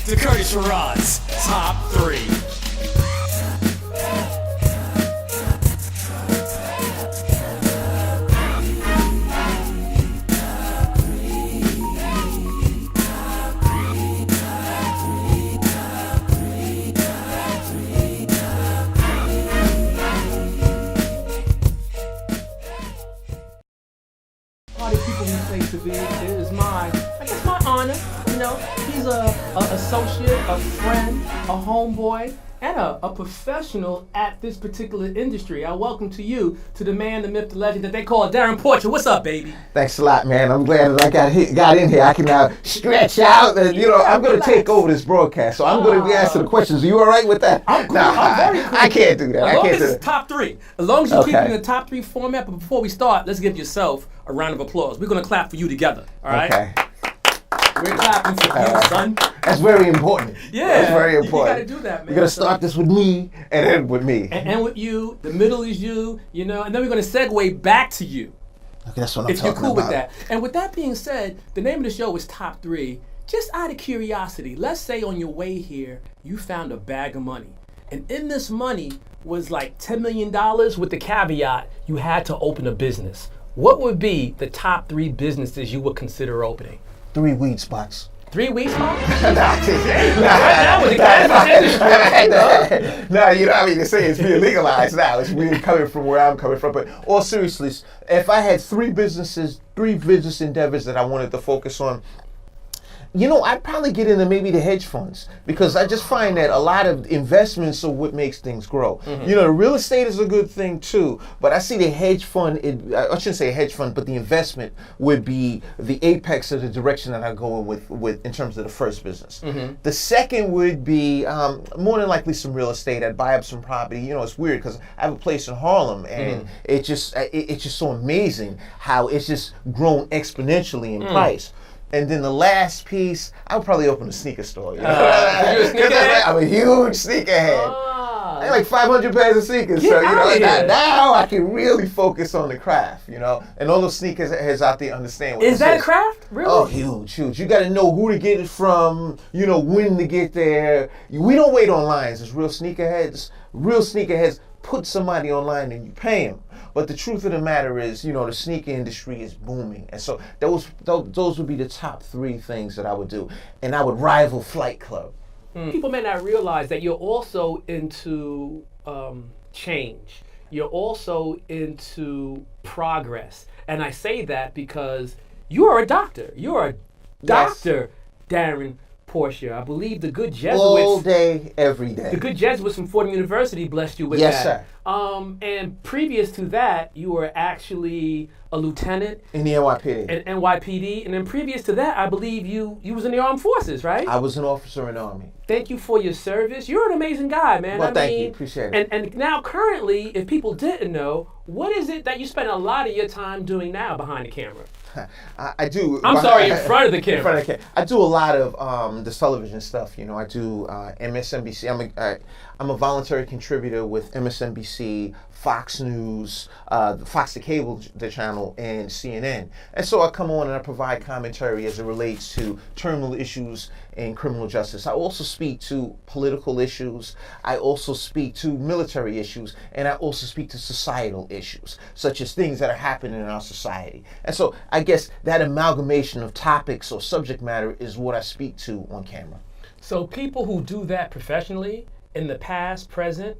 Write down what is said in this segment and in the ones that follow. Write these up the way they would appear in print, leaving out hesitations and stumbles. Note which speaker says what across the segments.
Speaker 1: to Curtis Sherrod's Top 3.
Speaker 2: People we place to be. It is my honor. You know, he's a associate, a friend, a homeboy, and a professional at this particular industry. I welcome to you to the man, the myth, the legend that they call Darrin Porcher. What's up, baby?
Speaker 3: Thanks a lot, man. I'm glad that I got in here. I can now stretch out, and I'm going to take over this broadcast. So I'm going to be asking the questions. Are you all right with that?
Speaker 2: I'm cool. I'm very cool.
Speaker 3: I can't do that.
Speaker 2: As long as it's top 3. As long as you keep it in the top 3 format. But before we start, let's give yourself a round of applause. We're going to clap for you together. All right?
Speaker 3: Okay.
Speaker 2: We're clapping for you, son.
Speaker 3: That's very important.
Speaker 2: Yeah.
Speaker 3: That's very important.
Speaker 2: You got to do that, man.
Speaker 3: We're going to start this with me and end with me.
Speaker 2: And with you. The middle is you, and then we're going to segue back to you.
Speaker 3: Okay, that's what I'm
Speaker 2: if you're
Speaker 3: talking
Speaker 2: cool
Speaker 3: about.
Speaker 2: with that. And with that being said, the name of the show is Top 3. Just out of curiosity, let's say on your way here, you found a bag of money. And in this money was like $10 million with the caveat you had to open a business. What would be the top 3 businesses you would consider opening?
Speaker 3: 3 weed spots.
Speaker 2: 3 weeks, huh?
Speaker 3: Nah,
Speaker 2: with the cannabis industry.
Speaker 3: No, you know what I mean? They say it's being legalized now. It's really coming from where I'm coming from. But all seriousness, if I had 3 business endeavors that I wanted to focus on, I'd probably get into maybe the hedge funds, because I just find that a lot of investments are what makes things grow.
Speaker 2: Mm-hmm.
Speaker 3: The real estate is a good thing too, but I see the hedge fund, I shouldn't say hedge fund, but the investment would be the apex of the direction that I go with in terms of the first business.
Speaker 2: Mm-hmm.
Speaker 3: The second would be more than likely some real estate. I'd buy up some property. It's weird because I have a place in Harlem, and it's just so amazing how it's just grown exponentially in price. And then the last piece, I would probably open a sneaker store.
Speaker 2: You a sneakerhead?
Speaker 3: I'm a huge sneakerhead. I have like 500 pairs of sneakers, so now I can really focus on the craft, and all those sneakers out there understand what
Speaker 2: Is that a craft? Really?
Speaker 3: Oh, huge. You got to know who to get it from, when to get there. We don't wait on lines as real sneakerheads. Real sneakerheads put somebody online and you pay them. But the truth of the matter is, the sneaker industry is booming. And so those would be the top 3 things that I would do. And I would rival Flight Club.
Speaker 2: People may not realize that you're also into change. You're also into progress. And I say that because you are a doctor. You're a Dr. Darrin Porcher. I believe the good Jesuits.
Speaker 3: All day, every day.
Speaker 2: The good Jesuits from Fordham University blessed you with that.
Speaker 3: Yes, sir.
Speaker 2: And previous to that, you were actually a lieutenant
Speaker 3: in the NYPD.
Speaker 2: In NYPD, and then previous to that, I believe you was in the armed forces, right?
Speaker 3: I was an officer in the Army.
Speaker 2: Thank you for your service. You're an amazing guy, man.
Speaker 3: Well, thank you. Appreciate it.
Speaker 2: And now, currently, if people didn't know, what is it that you spend a lot of your time doing now behind the camera?
Speaker 3: I do.
Speaker 2: I'm sorry, in front of the camera.
Speaker 3: In front of the camera. I do a lot of the television stuff. I do MSNBC. I'm a voluntary contributor with MSNBC, Fox News, Fox the Cable, the channel, and CNN. And so I come on and I provide commentary as it relates to terminal issues in criminal justice. I also speak to political issues. I also speak to military issues. And I also speak to societal issues, such as things that are happening in our society. And so I guess that amalgamation of topics or subject matter is what I speak to on camera.
Speaker 2: So people who do that professionally, in the past, present,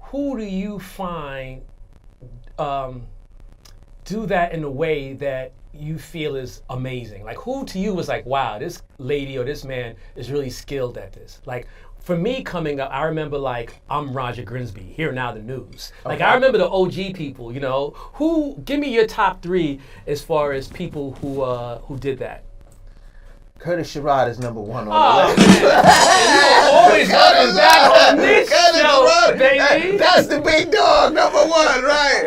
Speaker 2: who do you find do that in a way that you feel is amazing? Like, who to you is like, wow, this lady or this man is really skilled at this? Like, for me coming up, I remember I'm Roger Grinsby, Here Now the News.
Speaker 3: Okay.
Speaker 2: I remember the OG people, give me your top 3 as far as people who did that.
Speaker 3: Curtis Sherrod is number 1 on the list.
Speaker 2: You always coming back on this show, baby.
Speaker 3: That's the big dog, number 1, right?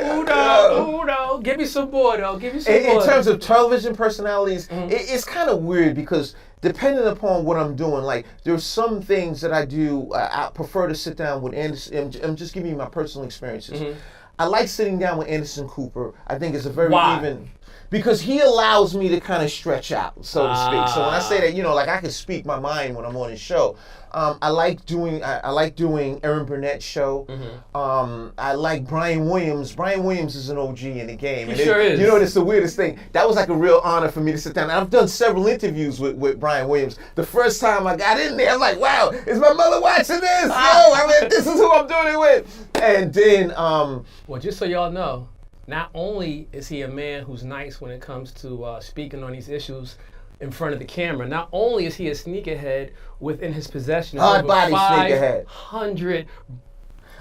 Speaker 2: Uno. Give me some more, though. Give me some more.
Speaker 3: In terms of television personalities, it's kind of weird because depending upon what I'm doing, there's some things that I do, I prefer to sit down with Anderson. I'm just giving you my personal experiences. I like sitting down with Anderson Cooper. I think it's a very
Speaker 2: Why?
Speaker 3: even, because he allows me to kind of stretch out, so to speak. So when I say that, like I can speak my mind when I'm on his show. I like doing Erin Burnett's show. I like Brian Williams. Brian Williams is an OG in the game.
Speaker 2: He sure is.
Speaker 3: It's the weirdest thing. That was like a real honor for me to sit down. And I've done several interviews with Brian Williams. The first time I got in there, I'm like, wow, is my mother watching this? This is who I'm doing it with. And then,
Speaker 2: Well, just so y'all know, not only is he a man who's nice when it comes to speaking on these issues in front of the camera, not only is he a sneakerhead within his possession of over
Speaker 3: Hard-body sneakerhead.
Speaker 2: 500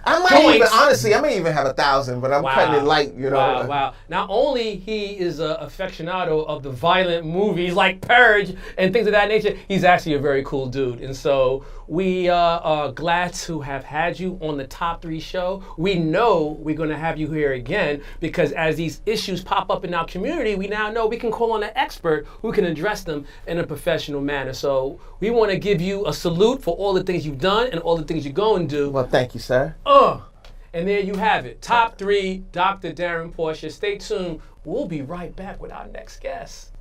Speaker 3: I may even have 1,000, but I'm cutting it light,
Speaker 2: Wow. Not only he is an aficionado of the violent movies like Purge and things of that nature, he's actually a very cool dude. And so we are glad to have had you on the Top 3 show. We know we're going to have you here again because as these issues pop up in our community, we now know we can call on an expert who can address them in a professional manner. So we want to give you a salute for all the things you've done and all the things you're going to do.
Speaker 3: Well, thank you, sir.
Speaker 2: And there you have it. Top 3, Dr. Darrin Porcher. Stay tuned. We'll be right back with our next guest.